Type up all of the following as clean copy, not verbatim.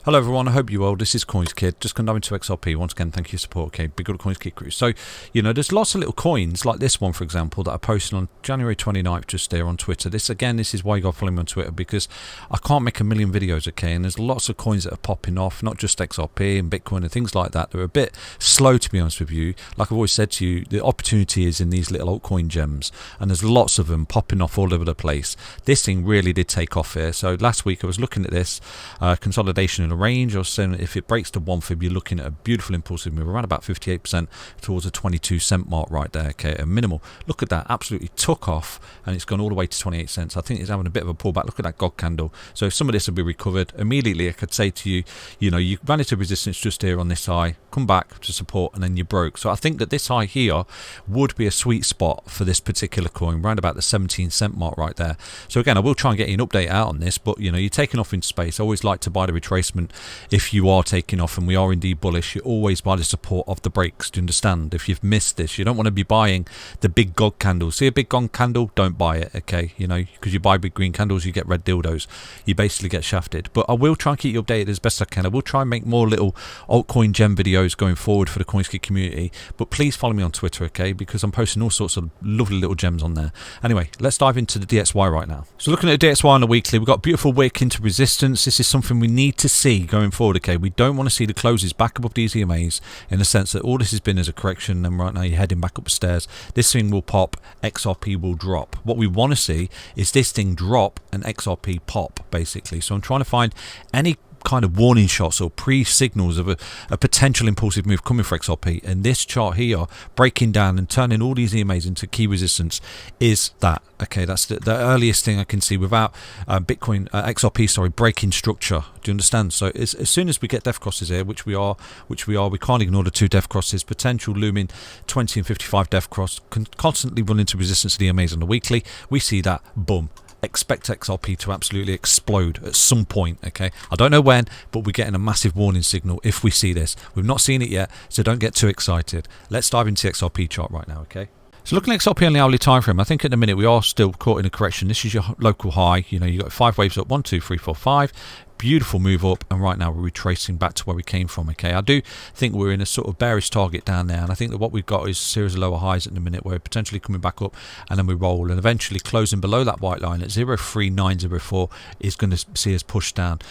Hello everyone, I hope you're well. This is CoinsKid. Just come down to XRP. Once again, thank you for your support. Okay, big good CoinsKid crew. So, there's lots of little coins like this one, for example, that I posted on January 29th just there on Twitter. This is why you got to follow me on Twitter, because I can't make a million videos, okay? And there's lots of coins that are popping off, not just XRP and Bitcoin and things like that. They're a bit slow, to be honest with you. Like I've always said to you, the opportunity is in these little altcoin gems, and there's lots of them popping off all over the place. This thing really did take off here. So last week I was looking at this consolidation in a range. I was saying if it breaks to 1 fib, you're looking at a beautiful impulsive move around about 58% towards a 22-cent mark right there, okay, a minimal. Look at that, absolutely took off, and it's gone all the way to 28 cents. I think it's having a bit of a pullback. Look at that God candle. So some of this will be recovered immediately. I could say to you, you ran into resistance just here on this high, come back to support, and then you broke. So I think that this high here would be a sweet spot for this particular coin, around about the 17-cent mark right there. So again, I will try and get you an update out on this, but you're taking off in space. I always like to buy the retracement. If you are taking off, and we are indeed bullish, you always buy the support of the breaks. Do you understand? If you've missed this, you don't want to be buying the big God candle. See a big God candle? Don't buy it, okay? Because you buy big green candles, you get red dildos. You basically get shafted. But I will try and keep you updated as best I can. I will try and make more little altcoin gem videos going forward for the CoinsKid community. But please follow me on Twitter, okay? Because I'm posting all sorts of lovely little gems on there. Anyway, let's dive into the DXY right now. So looking at the DXY on the weekly, we've got a beautiful wick into resistance. This is something we need to see going forward, okay? We don't want to see the closes back above these EMAs, in the sense that all this has been is a correction, and right now you're heading back upstairs. This thing will pop, XRP will drop. What we want to see is this thing drop and XRP pop, basically. So I'm trying to find any kind of warning shots or pre-signals of a potential impulsive move coming for XRP, and this chart here breaking down and turning all these EMAs into key resistance is that, okay? That's the earliest thing I can see without Bitcoin XRP breaking structure. Do you understand? So as soon as we get depth crosses here, which we are, we can't ignore the two depth crosses, potential looming 20 and 55 depth cross, constantly run into resistance to the EMAs on the weekly. We see that, boom. Expect XRP to absolutely explode at some point, okay? I don't know when, but we're getting a massive warning signal if we see this. We've not seen it yet, so don't get too excited. Let's dive into the XRP chart right now, okay? So looking at XRP on the hourly time frame, I think at the minute we are still caught in a correction. This is your local high. You got 5 waves up, 1, 2, 3, 4, 5. Beautiful move up, and right now we're retracing back to where we came from, okay? I do think we're in a sort of bearish target down there, and I think that what we've got is a series of lower highs at the minute where we're potentially coming back up, and then we roll, and eventually closing below that white line at 03904 is going to see us push down,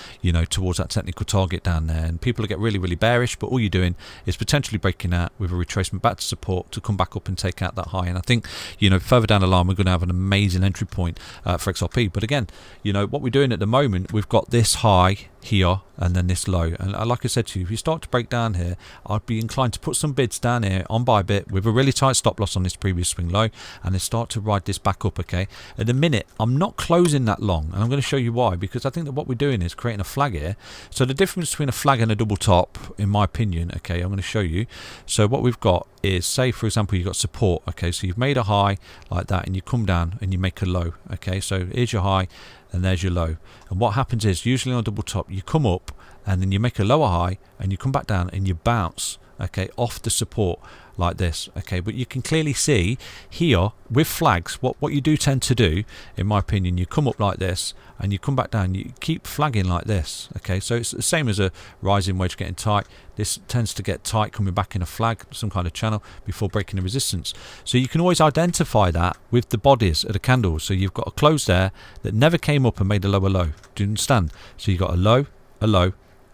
towards that technical target down there. And people get really, really bearish, but all you're doing is potentially breaking out with a retracement back to support to come back up and take out that high. And I think, further down the line, we're going to have an amazing entry point for XRP. But again, what we're doing at the moment, we've got this high here and then this low, and like I said to you, if you start to break down here, I'd be inclined to put some bids down here on Bybit with a really tight stop loss on this previous swing low, and then start to ride this back up, okay? At the minute I'm not closing that long, and I'm going to show you why, because I think that what we're doing is creating a flag here. So the difference between a flag and a double top, in my opinion, okay, I'm going to show you. So what we've got is, say for example, you've got support, okay? So you've made a high like that, and you come down and you make a low, okay? So here's your high and there's your low, and what happens is usually on a double top you come up and then you make a lower high and you come back down and you bounce, okay, off the support like this, okay? But you can clearly see here with flags, what you do tend to do, in my opinion, you come up like this and you come back down, you keep flagging like this, okay? So it's the same as a rising wedge getting tight. This tends to get tight coming back in a flag, some kind of channel, before breaking the resistance. So you can always identify that with the bodies of the candles. So you've got a close there that never came up and made a lower low. Do you understand? So you've got a low,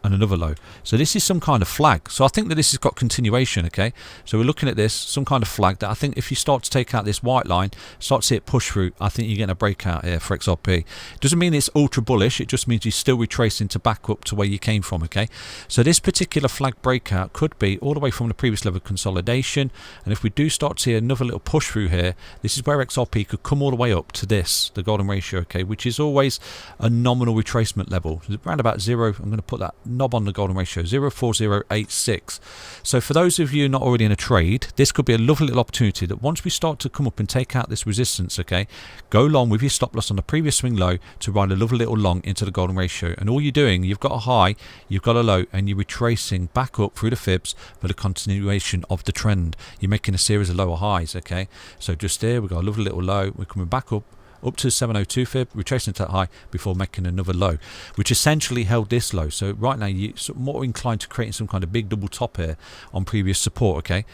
and another low. So this is some kind of flag. So I think that this has got continuation, okay? So we're looking at this, some kind of flag that I think if you start to take out this white line, start to see it push through, I think you're getting a breakout here for XRP. Doesn't mean it's ultra bullish, it just means you're still retracing to back up to where you came from, okay? So this particular flag breakout could be all the way from the previous level of consolidation, and if we do start to see another little push through here, this is where XRP could come all the way up to this, the golden ratio, okay, which is always a nominal retracement level. Around about 0, I'm going to put that knob on the golden ratio, 0.4086. So for those of you not already in a trade, this could be a lovely little opportunity that once we start to come up and take out this resistance, okay, go long with your stop loss on the previous swing low to ride a lovely little long into the golden ratio. And all you're doing, you've got a high, you've got a low, and you're retracing back up through the fibs for the continuation of the trend. You're making a series of lower highs, okay? So just there, we've got a lovely little low, we're coming back up, up to 702 fib, retracing to that high before making another low, which essentially held this low. So right now you're more inclined to creating some kind of big double top here on previous support. Okay,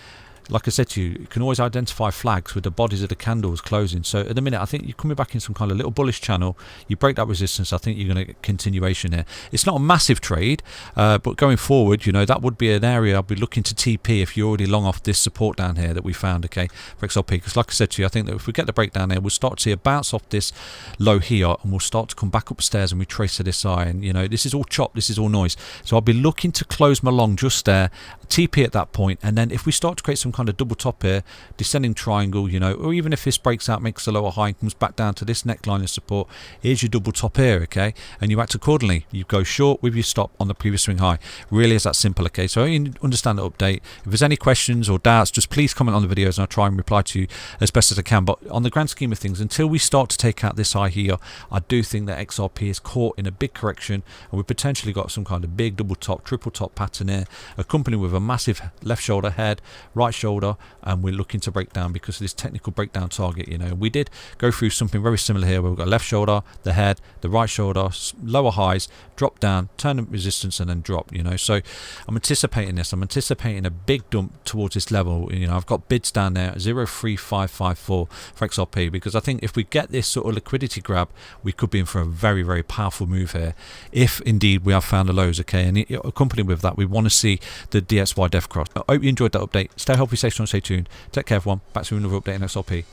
like I said to you, you can always identify flags with the bodies of the candles closing. So at the minute, I think you're coming back in some kind of little bullish channel. You break that resistance, I think you're going to get continuation here. It's not a massive trade, but going forward, you know, that would be an area I'd be looking to TP if you're already long off this support down here that we found, okay, for XRP. Because like I said to you, I think that if we get the breakdown here, we'll start to see a bounce off this low here, and we'll start to come back upstairs and retrace to this high. And, you know, this is all chop, this is all noise. So I'll be looking to close my long just there, TP at that point, and then if we start to create some kind of double top here, descending triangle, you know, or even if this breaks out, makes a lower high and comes back down to this neckline of support, here's your double top here, okay, and you act accordingly. You go short with your stop on the previous swing high. Really is that simple, okay? So you understand the update. If there's any questions or doubts, just please comment on the videos and I'll try and reply to you as best as I can. But on the grand scheme of things, until we start to take out this high here, I do think that XRP is caught in a big correction, and we've potentially got some kind of big double top, triple top pattern here, accompanied with a massive left shoulder head, right shoulder, and we're looking to break down because of this technical breakdown target. You know, we did go through something very similar here where we've got left shoulder, the head, the right shoulder, lower highs, drop down, turn the resistance, and then drop, you know. So I'm anticipating this. I'm anticipating a big dump towards this level. You know, I've got bids down there 03554 for XRP, because I think if we get this sort of liquidity grab, we could be in for a very powerful move here, if indeed we have found the lows, okay. And accompanied with that, we want to see the DXY def cross. I hope you enjoyed that update. Stay healthy, stay strong, stay tuned. Take care, everyone. Back to another update in XRP.